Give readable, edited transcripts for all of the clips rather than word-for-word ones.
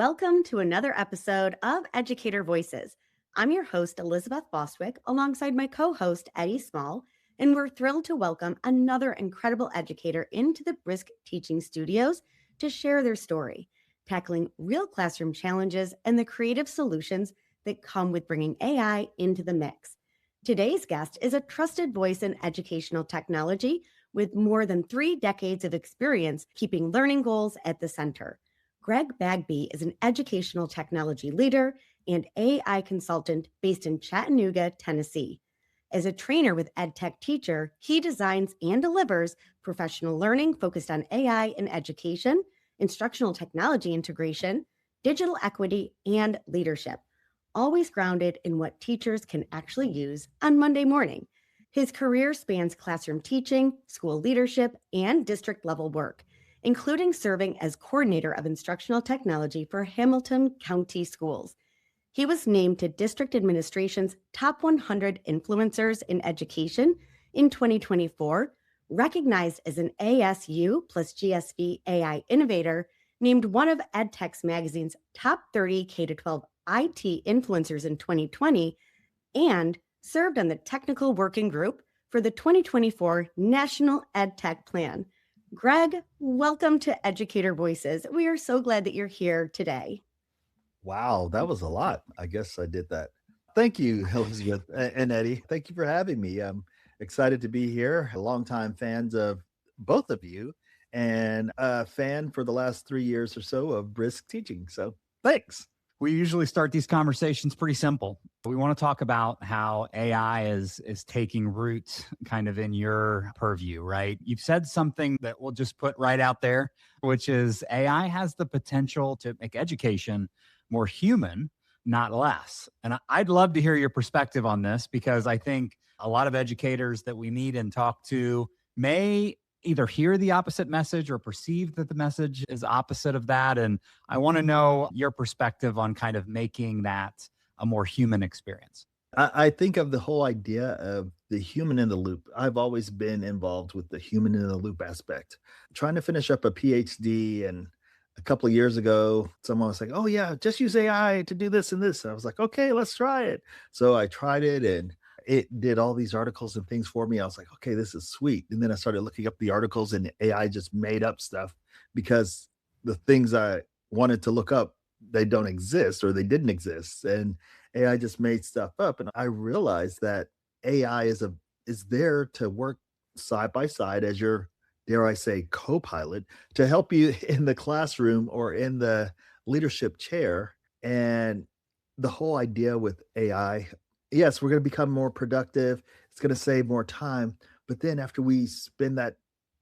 Welcome to another episode of Educator Voices. I'm your host, Elizabeth Bostwick, alongside my co-host, Eddie Small, and we're thrilled to welcome another incredible educator into the Brisk teaching studios to share their story, tackling real classroom challenges and the creative solutions that come with bringing AI into the mix. Today's guest is a trusted voice in educational technology with more than 3 decades of experience keeping learning goals at the center. Greg Bagby is an educational technology leader and AI consultant based in Chattanooga, Tennessee. As a trainer with edtech teacher, he designs and delivers professional learning focused on AI in education, instructional technology integration, digital equity, and leadership, always grounded in what teachers can actually use on Monday morning. His career spans classroom teaching, school leadership, and district level work, including serving as coordinator of instructional technology for Hamilton County Schools. He was named to District Administration's Top 100 Influencers in Education in 2024, recognized as an ASU plus GSV AI Innovator, named one of EdTech magazine's Top 30 K-12 IT Influencers in 2020, and served on the technical working group for the 2024 National EdTech Plan. Greg, welcome to Educator Voices. We are so glad that you're here today. Wow, that was a lot. I guess I did that. Thank you, Elizabeth and Eddie. Thank you for having me. I'm excited to be here. Longtime fans of both of you, and a fan for the last 3 years or so of Brisk teaching. So thanks. We usually start these conversations pretty simple. We want to talk about how AI is taking root kind of in your purview, right? You've said something that we'll just put right out there, which is AI has the potential to make education more human, not less. And I'd love to hear your perspective on this, because I think a lot of educators that we meet and talk to may either hear the opposite message or perceive that the message is opposite of that. And I want to know your perspective on kind of making that a more human experience. I think of the whole idea of the human in the loop. I've always been involved with the human in the loop aspect. Trying to finish up a PhD, and a couple of years ago, someone was like, "Oh yeah, just use AI to do this and this." And I was like, "Okay, let's try it." So I tried it, and it did all these articles and things for me. I was like, "Okay, this is sweet." And then I started looking up the articles, and AI just made up stuff because the things I wanted to look up, they don't exist or they didn't exist. And AI just made stuff up. And I realized that AI is there to work side by side as your, dare I say, co-pilot, to help you in the classroom or in the leadership chair. And the whole idea with AI, yes, we're going to become more productive. It's going to save more time. But then after we spend that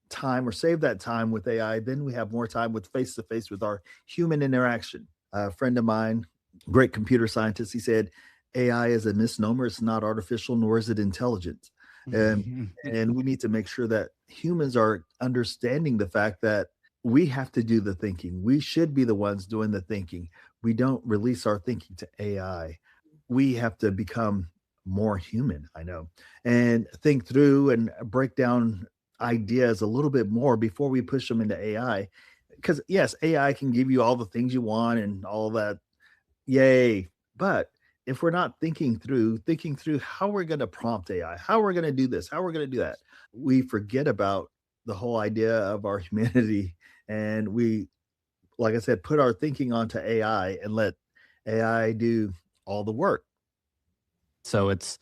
time or save that time with AI, then we have more time with face to face with our human interaction. A friend of mine, great computer scientist, he said, AI is a misnomer. It's not artificial, nor is it intelligent. And we need to make sure that humans are understanding the fact that we have to do the thinking. We should be the ones doing the thinking. We don't release our thinking to AI. We have to become more human, I know, and think through and break down ideas a little bit more before we push them into AI. Because yes, AI can give you all the things you want and all that. Yay. But if we're not thinking through how we're going to prompt AI, how we're going to do this, how we're going to do that, we forget about the whole idea of our humanity. And we, like I said, put our thinking onto AI and let AI do all the work. So it's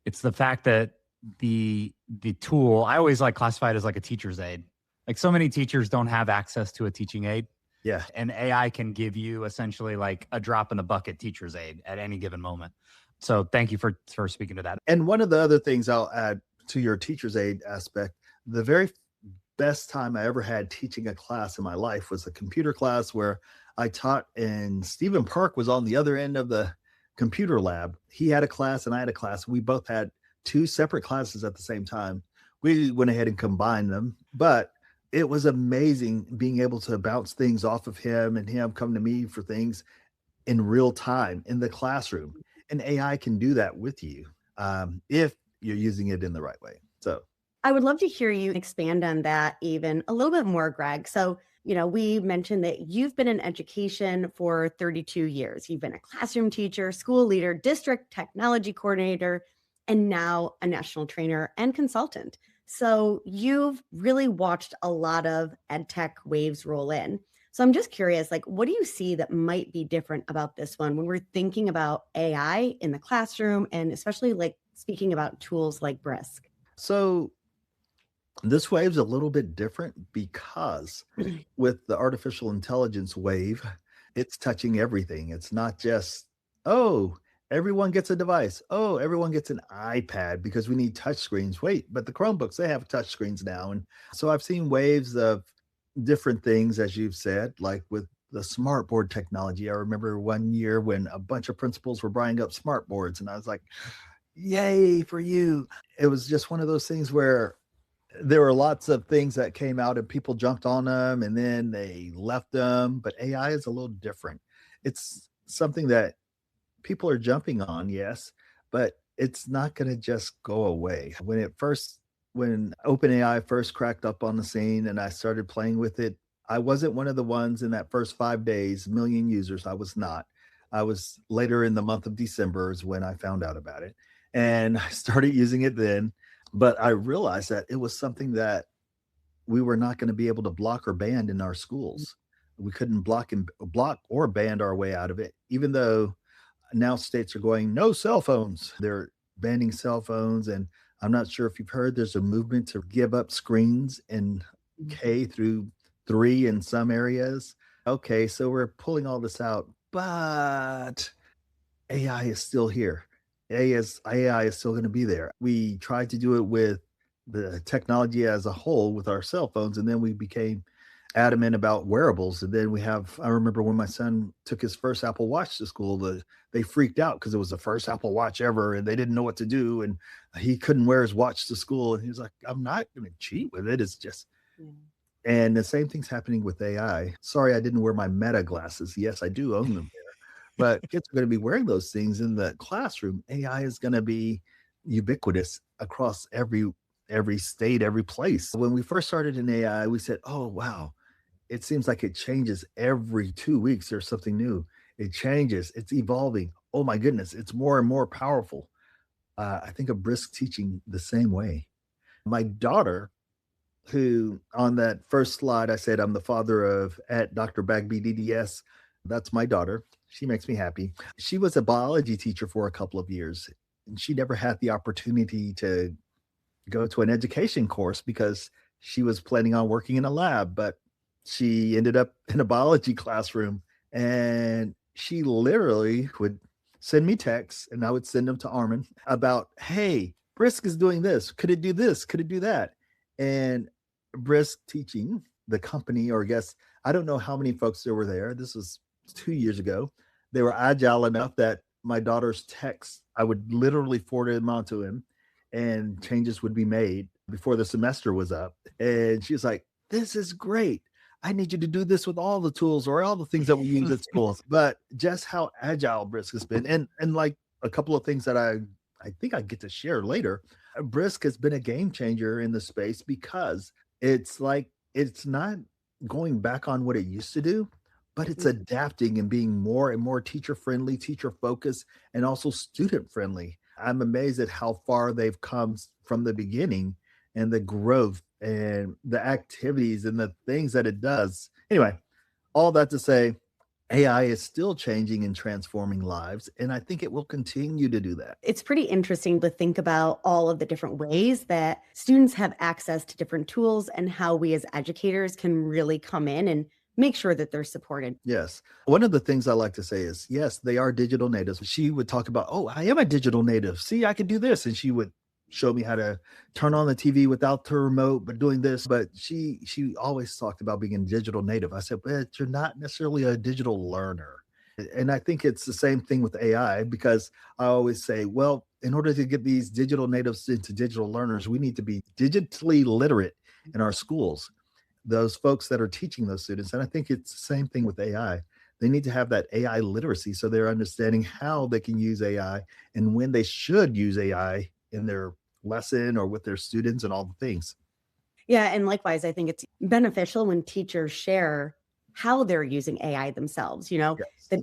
the fact that the tool, I always like classify it as like a teacher's aid. Like so many teachers don't have access to a teaching aid. Yeah. And AI can give you essentially like a drop in the bucket teacher's aid at any given moment. So thank you for speaking to that. And one of the other things I'll add to your teacher's aid aspect, the very best time I ever had teaching a class in my life was a computer class where I taught, and Stephen Park was on the other end of the computer lab. He had a class and I had a class. We both had 2 separate classes at the same time. We went ahead and combined them, but it was amazing being able to bounce things off of him and him come to me for things in real time in the classroom. And AI can do that with you if you're using it in the right way. So I would love to hear you expand on that even a little bit more, Greg. So We mentioned that you've been in education for 32 years. You've been a classroom teacher, school leader, district technology coordinator, and now a national trainer and consultant. So you've really watched a lot of edtech waves roll in. So I'm just curious, like, what do you see that might be different about this one when we're thinking about AI in the classroom and especially like speaking about tools like Brisk? So this wave's a little bit different because with the artificial intelligence wave, it's touching everything. It's not just, oh, everyone gets a device. Oh, everyone gets an iPad because we need touch screens. Wait, but the Chromebooks, they have touch screens now. And so I've seen waves of different things, as you've said, like with the smart board technology. I remember one year when a bunch of principals were buying up smart boards, and I was like, yay for you. It was just one of those things where there were lots of things that came out and people jumped on them and then they left them. But AI is a little different. It's something that people are jumping on, yes, but it's not going to just go away. When OpenAI first cracked up on the scene and I started playing with it, I wasn't one of the ones in that first 5 days, million users. I was not. I was later in the month of December is when I found out about it. And I started using it then. But I realized that it was something that we were not going to be able to block or ban in our schools. We couldn't block or ban our way out of it, even though now states are going no cell phones. They're banning cell phones, and I'm not sure if you've heard there's a movement to give up screens in K through 3 in some areas. Okay, so we're pulling all this out, but AI is still here. AI is still going to be there. We tried to do it with the technology as a whole with our cell phones, and then we became adamant about wearables. And then I remember when my son took his first Apple Watch to school, they freaked out because it was the first Apple Watch ever, and they didn't know what to do. And he couldn't wear his watch to school. And he was like, I'm not going to cheat with it. It's just, Yeah. and the same thing's happening with AI. Sorry, I didn't wear my Meta glasses. Yes, I do own them. But kids are going to be wearing those things in the classroom. AI is going to be ubiquitous across every state, every place. When we first started in AI, we said, "Oh wow, it seems like it changes every 2 weeks. There's something new. It changes. It's evolving. Oh my goodness, it's more and more powerful." I think of Brisk teaching the same way. My daughter, who on that first slide I said I'm the father of at Dr. Bagby DDS. That's my daughter. She makes me happy. She was a biology teacher for a couple of years, and she never had the opportunity to go to an education course because she was planning on working in a lab, but she ended up in a biology classroom, and she literally would send me texts and I would send them to Armin about, hey, Brisk is doing this. Could it do this? Could it do that? And Brisk teaching the company, or I guess, I don't know how many folks there were there. This was 2 years ago. They were agile enough that my daughter's texts, I would literally forward them on to him and changes would be made before the semester was up. And she was like, this is great. I need you to do this with all the tools or all the things that we use at schools. But just how agile Brisk has been. And like a couple of things that I think I get to share later. Brisk has been a game changer in the space because it's not going back on what it used to do, but it's adapting and being more and more teacher friendly, teacher focused, and also student friendly. I'm amazed at how far they've come from the beginning and the growth and the activities and the things that it does. Anyway, all that to say, AI is still changing and transforming lives, and I think it will continue to do that. It's pretty interesting to think about all of the different ways that students have access to different tools and how we as educators can really come in and make sure that they're supported. Yes. One of the things I like to say is, yes, they are digital natives. She would talk about, oh, I am a digital native. See, I can do this. And she would show me how to turn on the TV without the remote, but doing this. But she always talked about being a digital native. I said, but you're not necessarily a digital learner. And I think it's the same thing with AI, because I always say, well, in order to get these digital natives into digital learners, we need to be digitally literate in our schools, those folks that are teaching those students. And I think it's the same thing with AI. They need to have that AI literacy so they're understanding how they can use AI and when they should use AI in their lesson or with their students and all the things. Yeah. And likewise, I think it's beneficial when teachers share how they're using AI themselves. Yes.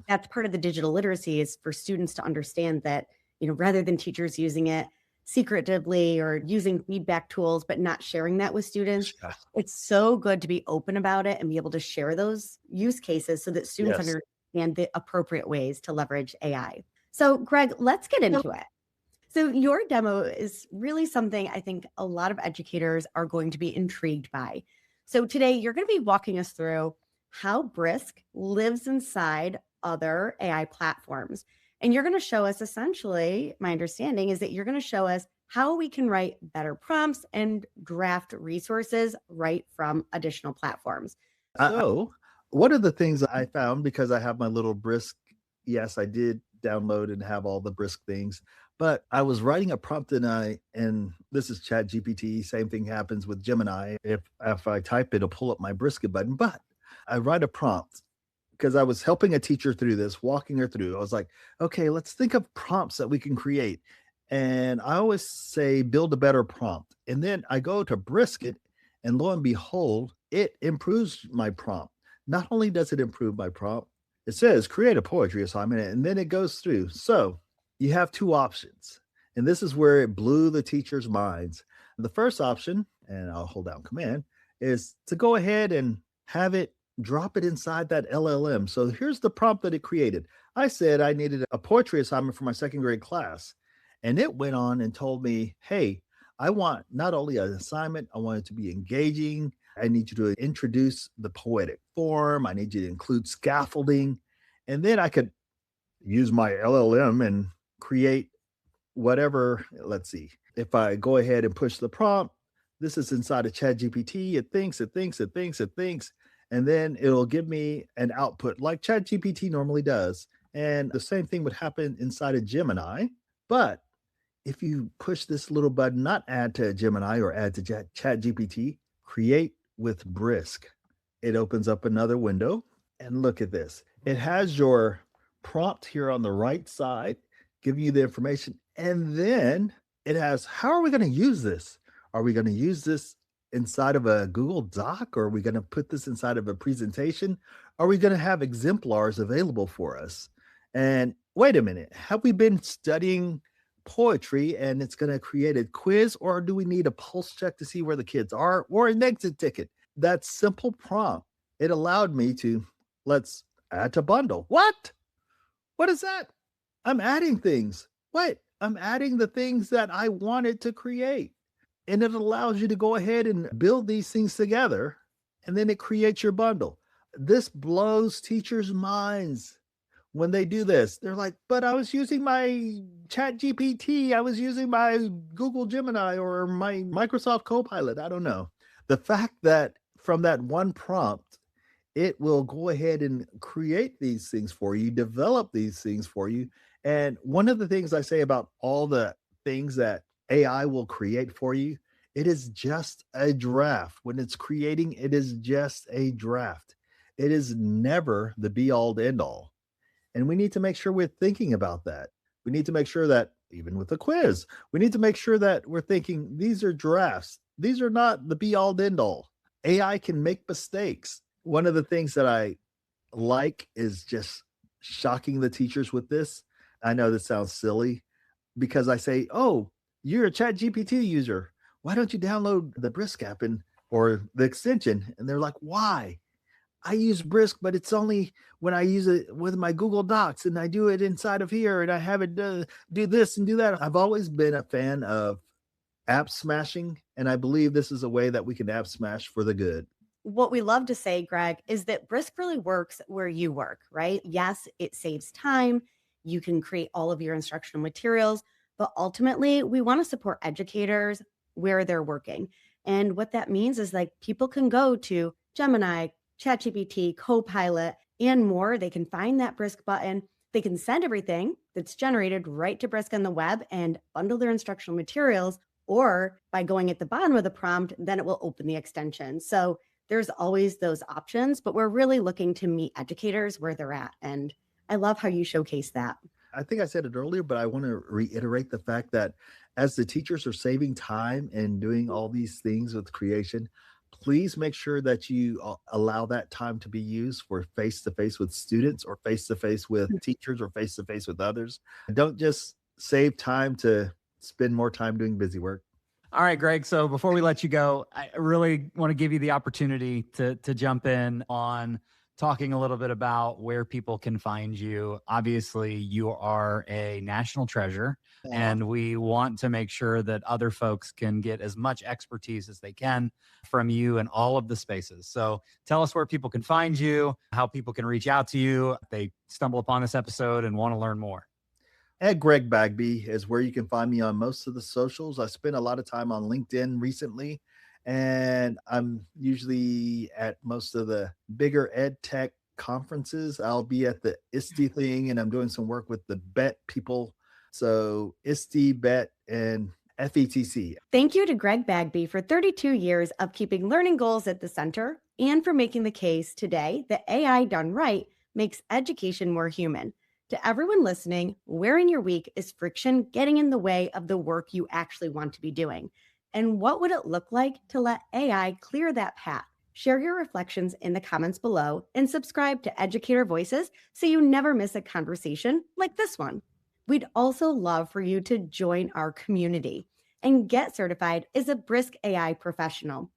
That's part of the digital literacy is for students to understand that, rather than teachers using it secretively or using feedback tools, but not sharing that with students, Yeah. it's so good to be open about it and be able to share those use cases so that students Yes. understand the appropriate ways to leverage AI. So, Greg, let's get into it. So your demo is really something I think a lot of educators are going to be intrigued by. So today you're going to be walking us through how Brisk lives inside other AI platforms. And you're going to show us essentially, my understanding is that you're going to show us how we can write better prompts and draft resources right from additional platforms. So, one of the things I found because I have my little Brisk, yes, I did download and have all the Brisk things, but I was writing a prompt and this is ChatGPT. Same thing happens with Gemini. If I type it, it'll pull up my Brisk button. But I write a prompt because I was helping a teacher through this, walking her through. I was like, okay, let's think of prompts that we can create. And I always say, build a better prompt. And then I go to Brisket, and lo and behold, it improves my prompt. Not only does it improve my prompt, it says create a poetry assignment, and then it goes through. So you have two options. And this is where it blew the teacher's minds. The first option, and I'll hold down command, is to go ahead and have it drop it inside that LLM. So here's the prompt that it created. I said I needed a poetry assignment for my second grade class. And it went on and told me, hey, I want not only an assignment, I want it to be engaging. I need you to introduce the poetic form. I need you to include scaffolding. And then I could use my LLM and create whatever. Let's see. If I go ahead and push the prompt, this is inside of ChatGPT. It thinks, and then it'll give me an output like ChatGPT normally does. And the same thing would happen inside of Gemini. But if you push this little button, not add to Gemini or add to ChatGPT, create with Brisk, it opens up another window. And look at this. It has your prompt here on the right side, giving you the information. And then it has, how are we going to use this? Are we going to use this inside of a Google Doc? Or are we going to put this inside of a presentation? Are we going to have exemplars available for us? And wait a minute, have we been studying poetry and it's going to create a quiz, or do we need a pulse check to see where the kids are, or an exit ticket? That simple prompt, it allowed me to, let's add to bundle. What is that? I'm adding things. Wait, I'm adding the things that I wanted to create. And it allows you to go ahead and build these things together, and then it creates your bundle. This blows teachers' minds. When they do this, they're like, but I was using my Chat GPT. I was using my Google Gemini or my Microsoft Copilot. I don't know. The fact that from that one prompt, it will go ahead and create these things for you, develop these things for you. And one of the things I say about all the things that AI will create for you, it is just a draft. When it's creating, it is just a draft. It is never the be all end all. And we need to make sure we're thinking about that. We need to make sure that even with the quiz, we need to make sure that we're thinking these are drafts. These are not the be all end all. AI can make mistakes. One of the things that I like is just shocking the teachers with this. I know this sounds silly because I say, oh, you're a Chat GPT user. Why don't you download the Brisk app or the extension? And they're like, why? I use Brisk, but it's only when I use it with my Google Docs and I do it inside of here and I have it do this and do that. I've always been a fan of app smashing, and I believe this is a way that we can app smash for the good. What we love to say, Greg, is that Brisk really works where you work, right? Yes, it saves time. You can create all of your instructional materials, but ultimately we want to support educators where they're working. And what that means is like people can go to Gemini, ChatGPT, Copilot, and more. They can find that Brisk button. They can send everything that's generated right to Brisk on the web and bundle their instructional materials, or by going at the bottom of the prompt, then it will open the extension. So there's always those options, but we're really looking to meet educators where they're at. And I love how you showcase that. I think I said it earlier, but I want to reiterate the fact that as the teachers are saving time and doing all these things with creation, please make sure that you allow that time to be used for face to face with students or face to face with teachers or face to face with others. Don't just save time to spend more time doing busy work. All right, Greg. So before we let you go, I really want to give you the opportunity to jump in on talking a little bit about where people can find you. Obviously, you are a national treasure, and we want to make sure that other folks can get as much expertise as they can from you in all of the spaces. So tell us where people can find you, how people can reach out to you if they stumble upon this episode and want to learn more. At Greg Bagby is where you can find me on most of the socials. I spent a lot of time on LinkedIn recently, and I'm usually at most of the bigger ed tech conferences. I'll be at the ISTE thing, and I'm doing some work with the BET people. So ISTE, BET, and FETC. Thank you to Greg Bagby for 32 years of keeping learning goals at the center and for making the case today that AI done right makes education more human. To everyone listening, where in your week is friction getting in the way of the work you actually want to be doing? And what would it look like to let AI clear that path? Share your reflections in the comments below and subscribe to Educator Voices so you never miss a conversation like this one. We'd also love for you to join our community and get certified as a Brisk AI professional.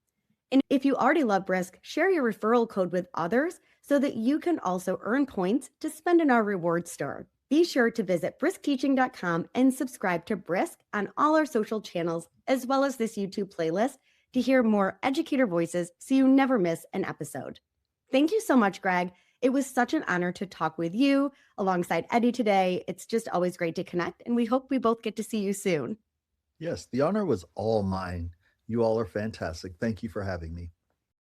And if you already love Brisk, share your referral code with others so that you can also earn points to spend in our reward store. Be sure to visit briskteaching.com and subscribe to Brisk on all our social channels, as well as this YouTube playlist to hear more educator voices so you never miss an episode. Thank you so much, Greg. It was such an honor to talk with you alongside Eddie today. It's just always great to connect, and we hope we both get to see you soon. Yes, the honor was all mine. You all are fantastic. Thank you for having me.